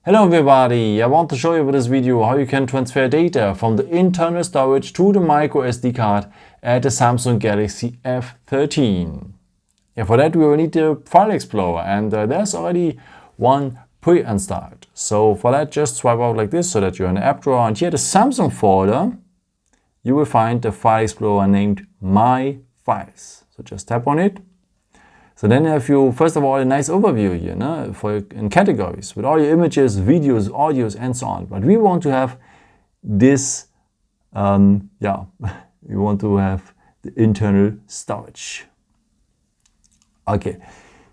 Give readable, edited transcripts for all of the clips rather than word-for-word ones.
Hello everybody, I want to show you with this video how you can transfer data from the internal storage to the microSD card at the Samsung Galaxy F13. For that we will need the File Explorer, and there's already one pre-installed. So for that, just swipe out like this so that you're in the app drawer, and here the Samsung folder you will find the File Explorer named My Files. So just tap on it. So then have you, first of all, a nice overview here in categories with all your images, videos, audios, and so on. But we want to have this, we want to have the internal storage. Okay,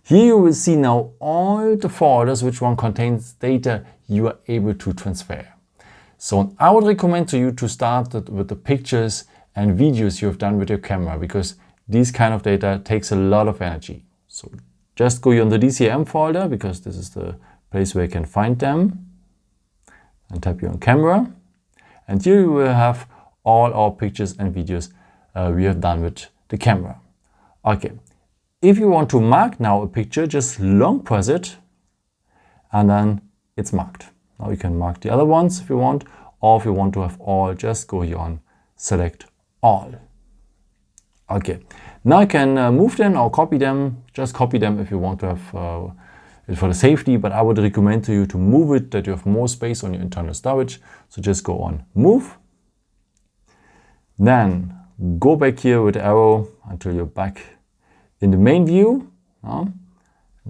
here you will see now all the folders which one contains data you are able to transfer. So I would recommend to you to start with the pictures and videos you have done with your camera, because these kind of data takes a lot of energy. So just go on the DCM folder, because this is the place where you can find them, and tap here on camera, and here you will have all our pictures and videos we have done with the camera. Okay, if you want to mark now a picture, just long press it and then it's marked. Now you can mark the other ones if you want, or if you want to have all, just go here on select all. Okay, now I can move them or copy them. Just copy them if you want to have it for the safety, but I would recommend to you to move it, that you have more space on your internal storage. So just go on move, then go back here with the arrow until you're back in the main view, and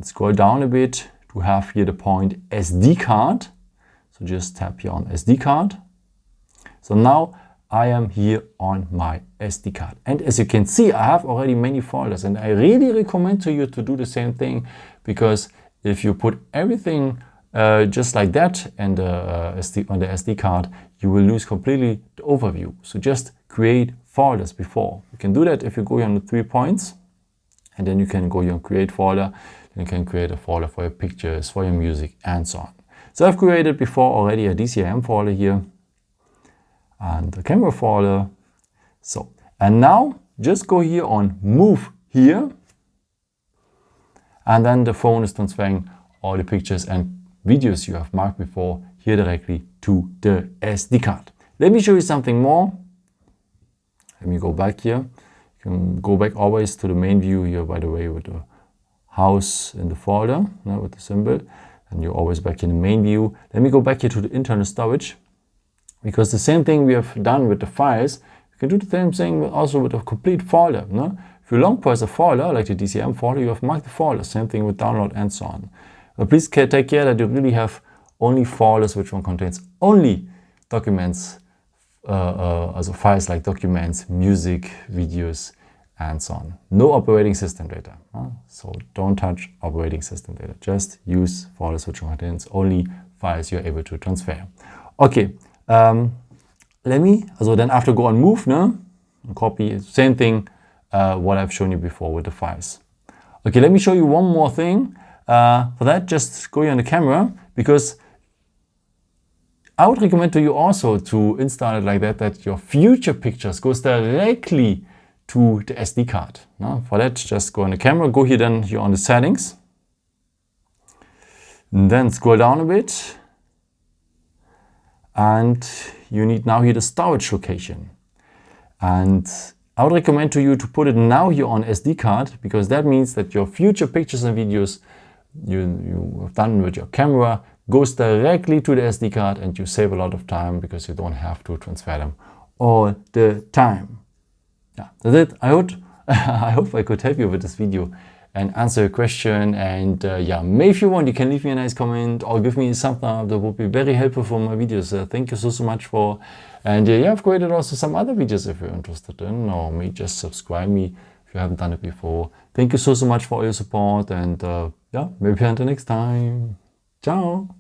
scroll down a bit to have here the point SD card. So just tap here on SD card. So now I am here on my SD card, and as you can see, I have already many folders, and I really recommend to you to do the same thing, because if you put everything just like that and on the SD card, you will lose completely the overview. So just create folders before. You can do that if you go here on the 3 points, and then you can go here on create folder. Then you can create a folder for your pictures, for your music, and so on. So I've created before already a DCM folder here and the camera folder. So, and now just go here on move here, and then the phone is transferring all the pictures and videos you have marked before here directly to the SD card. Let me show you something more. Let me go back here. You can go back always to the main view here, by the way, with the house in the folder, with the symbol, and you're always back in the main view. Let me go back here to the internal storage, because the same thing we have done with the files, you can do the same thing also with a complete folder. If you long press a folder, like the DCM folder, you have marked the folder. Same thing with download and so on. But please take care that you really have only folders which one contains only documents, also files like documents, music, videos, and so on. No operating system data. So don't touch operating system data. Just use folders which contains only files you're able to transfer. Okay. Then after go on move, and copy, same thing what I've shown you before with the files. Okay, let me show you one more thing. For that, just go here on the camera, because I would recommend to you also to install it like that your future pictures goes directly to the SD card. For that, just go on the camera, go here on the settings, and then scroll down a bit. And you need now here the storage location, and I would recommend to you to put it now here on SD card, because that means that your future pictures and videos you have done with your camera goes directly to the SD card, and you save a lot of time because you don't have to transfer them all the time. Yeah, that's it. I hope I could help you with this video and answer your question. And maybe if you want, you can leave me a nice comment or give me a thumbs up. That would be very helpful for my videos. Thank you so much for. And I've created also some other videos if you're interested in, or maybe just subscribe me if you haven't done it before. Thank you so much for all your support, and maybe until next time. Ciao.